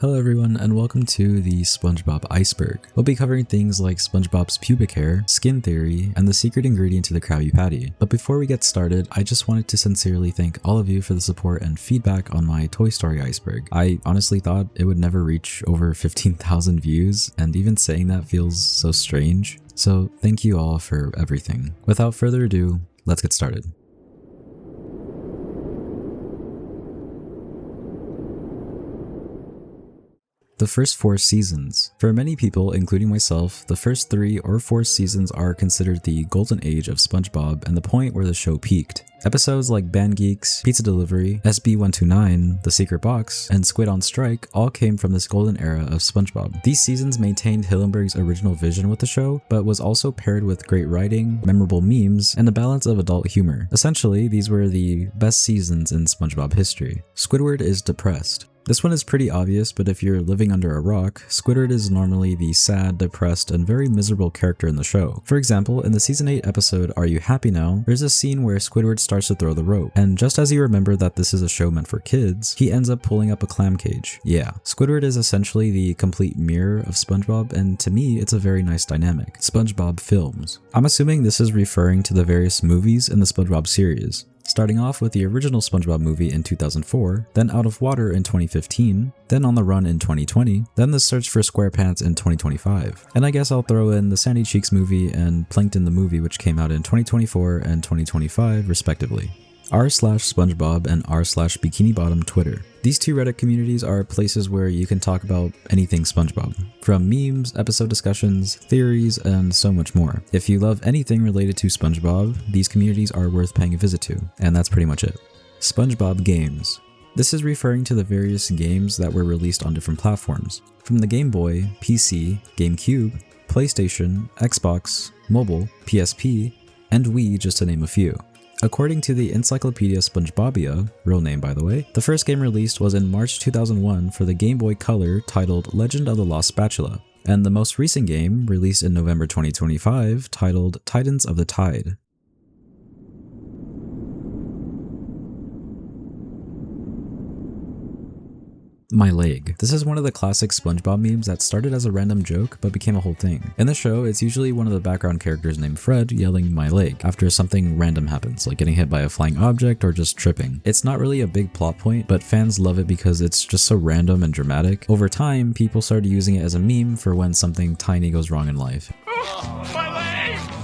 Hello everyone and welcome to the SpongeBob Iceberg. We'll be covering things like SpongeBob's pubic hair, skin theory, and the secret ingredient to the Krabby Patty. But before we get started, I just wanted to sincerely thank all of you for the support and feedback on my Toy Story Iceberg. I honestly thought it would never reach over 15,000 views, and even saying that feels so strange. So thank you all for everything. Without further ado, let's get started. The first 4 seasons. For many people, including myself, the first 3 or 4 seasons are considered the golden age of SpongeBob and the point where the show peaked. Episodes like Band Geeks, Pizza Delivery, SB129, The Secret Box, and Squid on Strike all came from this golden era of SpongeBob. These seasons maintained Hillenburg's original vision with the show, but was also paired with great writing, memorable memes, and a balance of adult humor. Essentially, these were the best seasons in SpongeBob history. Squidward is depressed. This one is pretty obvious, but if you're living under a rock, Squidward is normally the sad, depressed, and very miserable character in the show. For example, in the season 8 episode Are You Happy Now?, there's a scene where Squidward starts to throw the rope, and just as you remember that this is a show meant for kids, he ends up pulling up a clam cage. Yeah, Squidward is essentially the complete mirror of SpongeBob, and to me, it's a very nice dynamic. SpongeBob films. I'm assuming this is referring to the various movies in the SpongeBob series. Starting off with the original SpongeBob movie in 2004, then Out of Water in 2015, then On the Run in 2020, then The Search for SquarePants in 2025. And I guess I'll throw in the Sandy Cheeks movie and Plankton the movie, which came out in 2024 and 2025 respectively. r/SpongeBob and r/Bikini Bottom Twitter. These two Reddit communities are places where you can talk about anything SpongeBob, from memes, episode discussions, theories, and so much more. If you love anything related to SpongeBob, these communities are worth paying a visit to, and that's pretty much it. SpongeBob Games. This is referring to the various games that were released on different platforms, from the Game Boy, PC, GameCube, PlayStation, Xbox, mobile, PSP, and Wii, just to name a few. According to the Encyclopedia SpongeBobia, real name by the way, the first game released was in March 2001 for the Game Boy Color titled Legend of the Lost Spatula, and the most recent game, released in November 2025, titled Titans of the Tide. My leg. This is one of the classic SpongeBob memes that started as a random joke but became a whole thing. In the show, it's usually one of the background characters named Fred yelling "my leg" after something random happens, like getting hit by a flying object or just tripping. It's not really a big plot point, but fans love it because it's just so random and dramatic. Over time, people started using it as a meme for when something tiny goes wrong in life.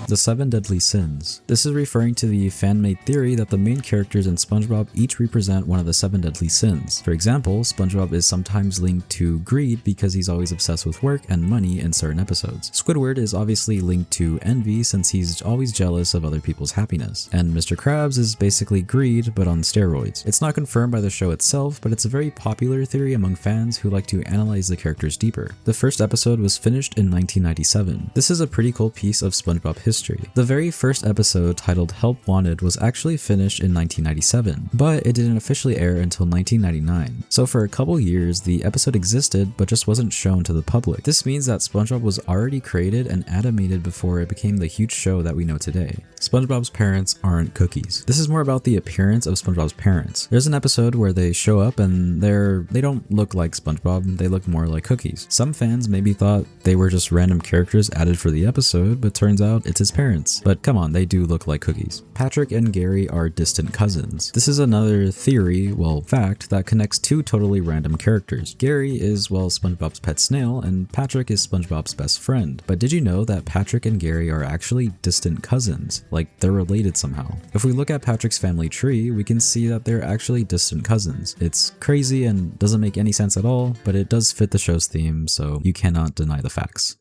The 7 Deadly Sins. This is referring to the fan-made theory that the main characters in SpongeBob each represent one of the 7 deadly sins. For example, SpongeBob is sometimes linked to greed because he's always obsessed with work and money in certain episodes. Squidward is obviously linked to envy since he's always jealous of other people's happiness. And Mr. Krabs is basically greed but on steroids. It's not confirmed by the show itself, but it's a very popular theory among fans who like to analyze the characters deeper. The first episode was finished in 1997. This is a pretty cool piece of SpongeBob history. The very first episode, titled Help Wanted, was actually finished in 1997, but it didn't officially air until 1999. So for a couple years, the episode existed but just wasn't shown to the public. This means that SpongeBob was already created and animated before it became the huge show that we know today. SpongeBob's parents aren't cookies. This is more about the appearance of SpongeBob's parents. There's an episode where they show up and they don't look like SpongeBob, they look more like cookies. Some fans maybe thought they were just random characters added for the episode, but turns out it's his parents. But come on, they do look like cookies. Patrick and Gary are distant cousins. This is another theory, well, fact, that connects 2 totally random characters. Gary is, well, SpongeBob's pet snail, and Patrick is SpongeBob's best friend. But did you know that Patrick and Gary are actually distant cousins? Like, they're related somehow. If we look at Patrick's family tree, we can see that they're actually distant cousins. It's crazy and doesn't make any sense at all, but it does fit the show's theme, so you cannot deny the facts.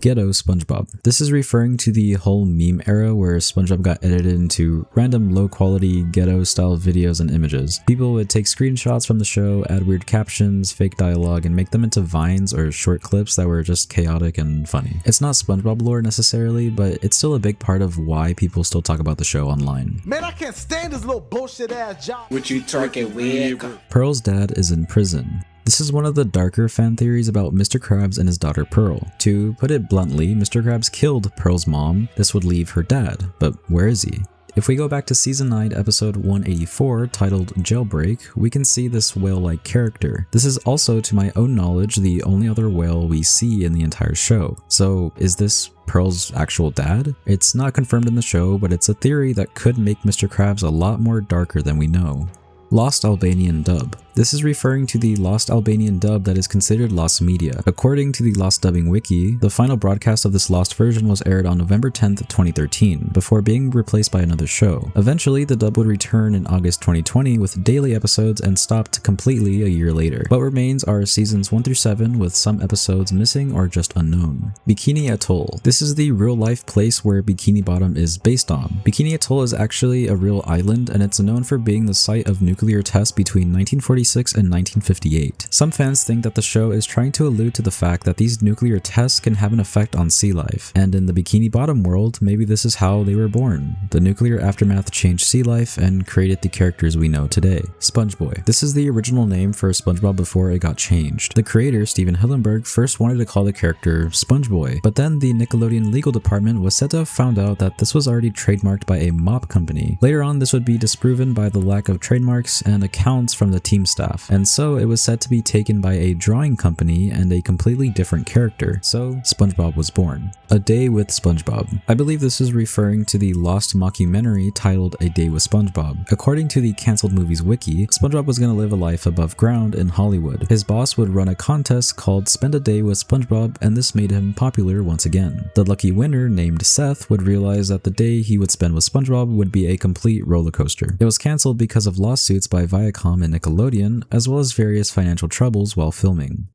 Ghetto SpongeBob. This is referring to the whole meme era where SpongeBob got edited into random low-quality ghetto-style videos and images. People would take screenshots from the show, add weird captions, fake dialogue, and make them into vines or short clips that were just chaotic and funny. It's not SpongeBob lore necessarily, but it's still a big part of why people still talk about the show online. Man, I can't stand this little bullshit-ass job. What you talking weird? Pearl's dad is in prison. This is one of the darker fan theories about Mr. Krabs and his daughter Pearl. To put it bluntly, Mr. Krabs killed Pearl's mom. This would leave her dad, but where is he? If we go back to season 9 episode 184 titled Jailbreak, we can see this whale-like character. This is also, to my own knowledge, the only other whale we see in the entire show. So is this Pearl's actual dad? It's not confirmed in the show, but it's a theory that could make Mr. Krabs a lot more darker than we know. Lost Albanian dub. This is referring to the Lost Albanian dub that is considered lost media. According to the Lost Dubbing Wiki, the final broadcast of this lost version was aired on November 10th, 2013, before being replaced by another show. Eventually, the dub would return in August 2020 with daily episodes and stopped completely a year later. What remains are seasons 1 through 7 with some episodes missing or just unknown. Bikini Atoll. This is the real-life place where Bikini Bottom is based on. Bikini Atoll is actually a real island, and it's known for being the site of nuclear tests between 1946 and 1958. Some fans think that the show is trying to allude to the fact that these nuclear tests can have an effect on sea life, and in the Bikini Bottom world, maybe this is how they were born. The nuclear aftermath changed sea life and created the characters we know today. SpongeBob. This is the original name for SpongeBob before it got changed. The creator, Steven Hillenburg, first wanted to call the character SpongeBob, but then the Nickelodeon legal department was said to have found out that this was already trademarked by a mop company. Later on, this would be disproven by the lack of trademarks and accounts from the team staff, and so it was said to be taken by a drawing company and a completely different character, so SpongeBob was born. A Day with SpongeBob. I believe this is referring to the lost mockumentary titled A Day with SpongeBob. According to the Cancelled Movies Wiki, SpongeBob was going to live a life above ground in Hollywood. His boss would run a contest called Spend a Day with SpongeBob, and this made him popular once again. The lucky winner, named Seth, would realize that the day he would spend with SpongeBob would be a complete roller coaster. It was cancelled because of lawsuits by Viacom and Nickelodeon, as well as various financial troubles while filming.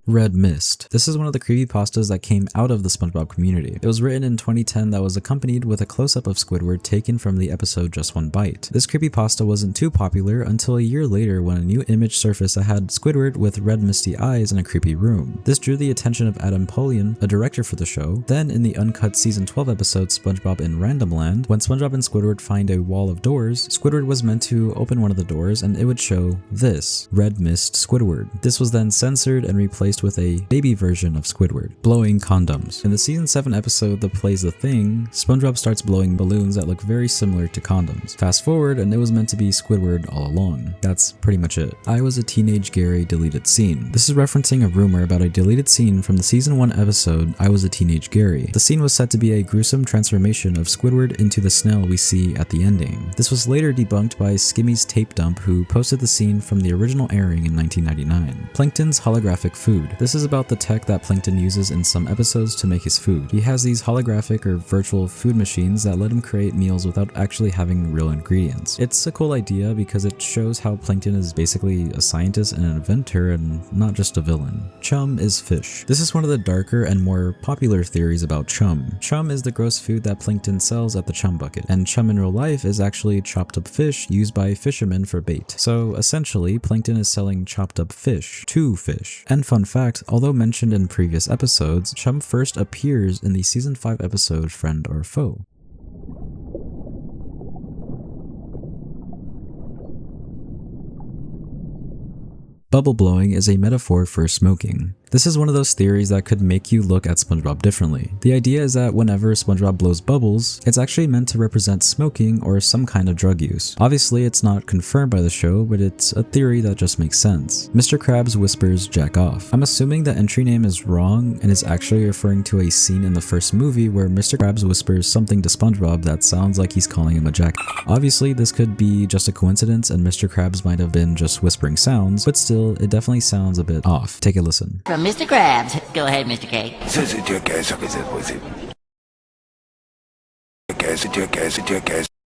Red Mist. This is one of the creepypastas that came out of the SpongeBob community. It was written in 2010 that was accompanied with a close-up of Squidward taken from the episode Just One Bite. This creepypasta wasn't too popular until a year later when a new image surfaced that had Squidward with red misty eyes in a creepy room. This drew the attention of Adam Polian, a director for the show. Then in the uncut season 12 episode SpongeBob in Random Land, when SpongeBob and Squidward find a wall of doors, Squidward was meant to open one of the doors and it would show this, Red Mist Squidward. This was then censored and replaced with a baby version of Squidward, blowing condoms. In the season 7 episode that plays The Thing, SpongeBob starts blowing balloons that look very similar to condoms. Fast forward and it was meant to be Squidward all along. That's pretty much it. I Was a Teenage Gary deleted scene. This is referencing a rumor about a deleted scene from the season 1 episode I Was a Teenage Gary. The scene was said to be a gruesome transformation of Squidward into the snail we see at the ending. This was later debunked by Skimmy's Tape Dump, who posted the scene from the original airing in 1999. Plankton's holographic food. This is about the tech that Plankton uses in some episodes to make his food. He has these holographic or virtual food machines that let him create meals without actually having real ingredients. It's a cool idea because it shows how Plankton is basically a scientist and an inventor and not just a villain. Chum is fish. This is one of the darker and more popular theories about chum. Chum is the gross food that Plankton sells at the chum bucket, and chum in real life is actually chopped up fish used by fishermen for bait. So essentially, Plankton is selling chopped up fish to fish. And fun fact, although mentioned in previous episodes, Chum first appears in the season 5 episode Friend or Foe. Bubble blowing is a metaphor for smoking. This is one of those theories that could make you look at SpongeBob differently. The idea is that whenever SpongeBob blows bubbles, it's actually meant to represent smoking or some kind of drug use. Obviously, it's not confirmed by the show, but it's a theory that just makes sense. Mr. Krabs whispers jack off. I'm assuming the entry name is wrong and is actually referring to a scene in the first movie where Mr. Krabs whispers something to SpongeBob that sounds like he's calling him a jack. Obviously, this could be just a coincidence and Mr. Krabs might have been just whispering sounds, but still, it definitely sounds a bit off. Take a listen. From Mr. Krabs. Go ahead, Mr. K.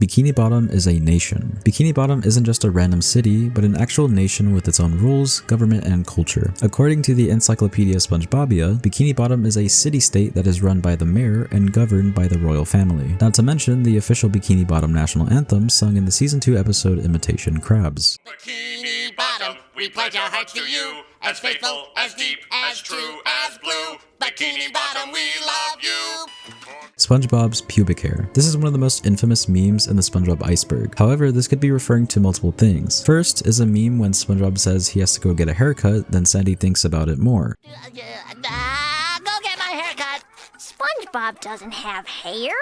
Bikini Bottom is a nation. Bikini Bottom isn't just a random city, but an actual nation with its own rules, government, and culture. According to the Encyclopedia SpongeBobia, Bikini Bottom is a city-state that is run by the mayor and governed by the royal family. Not to mention the official Bikini Bottom national anthem sung in the season 2 episode Imitation Crabs. Bikini Bottom, we pledge our hearts to you, as faithful, as deep, as true, as blue. Bikini Bottom, we love you. SpongeBob's pubic hair. This is one of the most infamous memes in the SpongeBob Iceberg. However, this could be referring to multiple things. First is a meme when SpongeBob says he has to go get a haircut, then Sandy thinks about it more. SpongeBob doesn't have hair.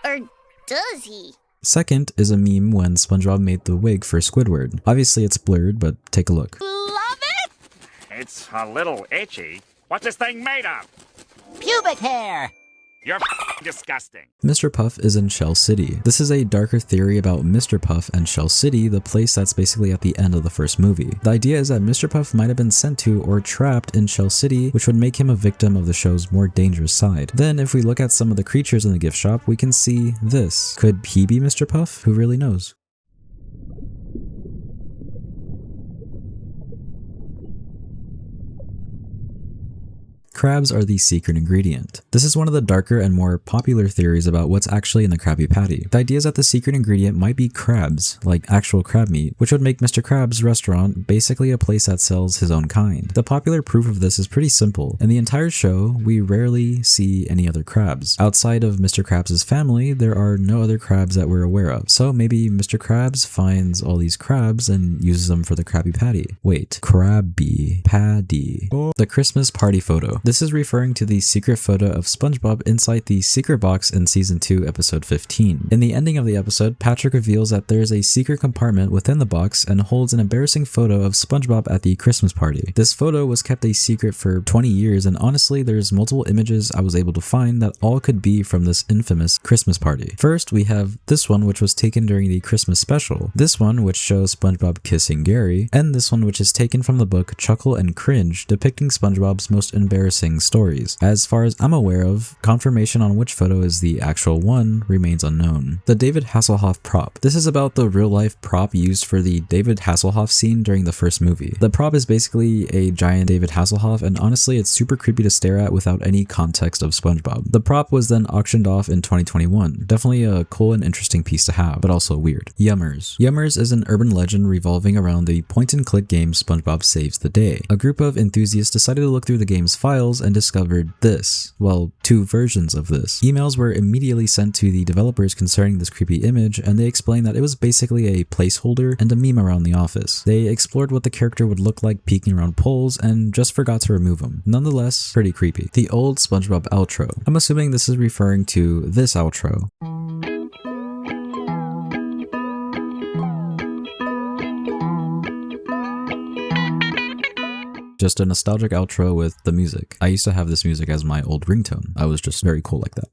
Or does he? Second is a meme when SpongeBob made the wig for Squidward. Obviously it's blurred, but take a look. Love it? It's a little itchy. What's this thing made of? Pubic hair. You're disgusting. Mr. Puff is in Shell City. This is a darker theory about Mr. Puff and Shell City, the place that's basically at the end of the first movie. The idea is that Mr. Puff might have been sent to or trapped in Shell City, which would make him a victim of the show's more dangerous side. Then if we look at some of the creatures in the gift shop, we can see this. Could he be Mr. Puff? Who really knows? Crabs are the secret ingredient. This is one of the darker and more popular theories about what's actually in the Krabby Patty. The idea is that the secret ingredient might be crabs, like actual crab meat, which would make Mr. Krabs' restaurant basically a place that sells his own kind. The popular proof of this is pretty simple. In the entire show, we rarely see any other crabs. Outside of Mr. Krabs' family, there are no other crabs that we're aware of. So maybe Mr. Krabs finds all these crabs and uses them for the Krabby Patty. Wait, Krabby Patty. The Christmas party photo. This is referring to the secret photo of SpongeBob inside the secret box in season 2 episode 15. In the ending of the episode, Patrick reveals that there is a secret compartment within the box and holds an embarrassing photo of SpongeBob at the Christmas party. This photo was kept a secret for 20 years, and honestly there's multiple images I was able to find that all could be from this infamous Christmas party. First we have this one, which was taken during the Christmas special, this one which shows SpongeBob kissing Gary, and this one which is taken from the book Chuckle and Cringe, depicting SpongeBob's most embarrassing stories. As far as I'm aware of, confirmation on which photo is the actual one remains unknown. The David Hasselhoff prop. This is about the real-life prop used for the David Hasselhoff scene during the first movie. The prop is basically a giant David Hasselhoff, and honestly it's super creepy to stare at without any context of SpongeBob. The prop was then auctioned off in 2021. Definitely a cool and interesting piece to have, but also weird. Yummers. Yummers is an urban legend revolving around the point-and-click game SpongeBob Saves the Day. A group of enthusiasts decided to look through the game's files and discovered this. Well, 2 versions of this. Emails were immediately sent to the developers concerning this creepy image, and they explained that it was basically a placeholder and a meme around the office. They explored what the character would look like peeking around poles and just forgot to remove them. Nonetheless, pretty creepy. The old SpongeBob outro. I'm assuming this is referring to this outro. Just a nostalgic outro with the music. I used to have this music as my old ringtone. I was just very cool like that.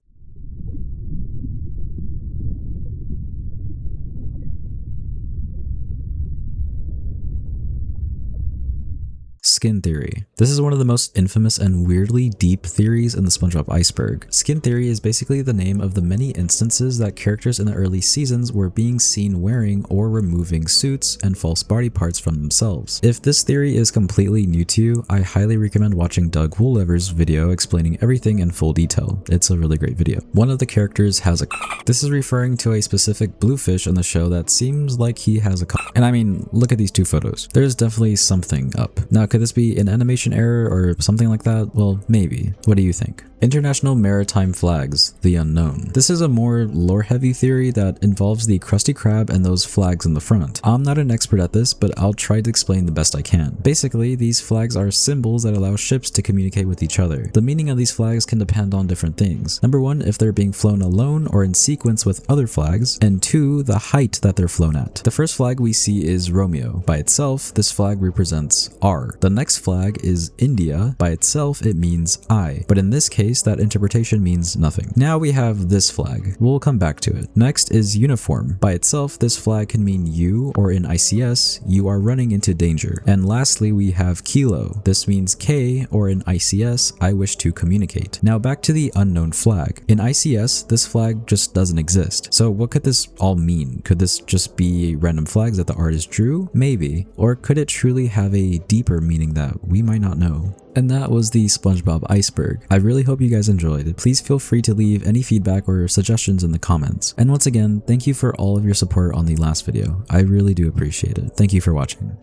Skin theory. This is one of the most infamous and weirdly deep theories in the SpongeBob Iceberg. Skin theory is basically the name of the many instances that characters in the early seasons were being seen wearing or removing suits and false body parts from themselves. If this theory is completely new to you, I highly recommend watching Doug Woollever's video explaining everything in full detail. It's a really great video. One of the characters has a This is referring to a specific bluefish in the show that seems like he has a And I mean, look at these 2 photos. There's definitely something up. Now, could this be an animation error or something like that? Well, maybe. What do you think? International Maritime Flags, the unknown. This is a more lore-heavy theory that involves the Krusty Krab and those flags in the front. I'm not an expert at this, but I'll try to explain the best I can. Basically, these flags are symbols that allow ships to communicate with each other. The meaning of these flags can depend on different things. Number 1, if they're being flown alone or in sequence with other flags, and 2, the height that they're flown at. The first flag we see is Romeo. By itself, this flag represents R. The next flag is India. By itself, it means I. But in this case, that interpretation means nothing. Now we have this flag. We'll come back to it. Next is uniform. By itself, this flag can mean you, or in ICS, you are running into danger. And lastly, we have kilo. This means K, or in ICS, I wish to communicate. Now back to the unknown flag. In ICS, this flag just doesn't exist. So what could this all mean? Could this just be random flags that the artist drew? Maybe. Or could it truly have a deeper meaning that we might not know? And that was the SpongeBob Iceberg. I really hope you guys enjoyed it. Please feel free to leave any feedback or suggestions in the comments. And once again, thank you for all of your support on the last video. I really do appreciate it. Thank you for watching.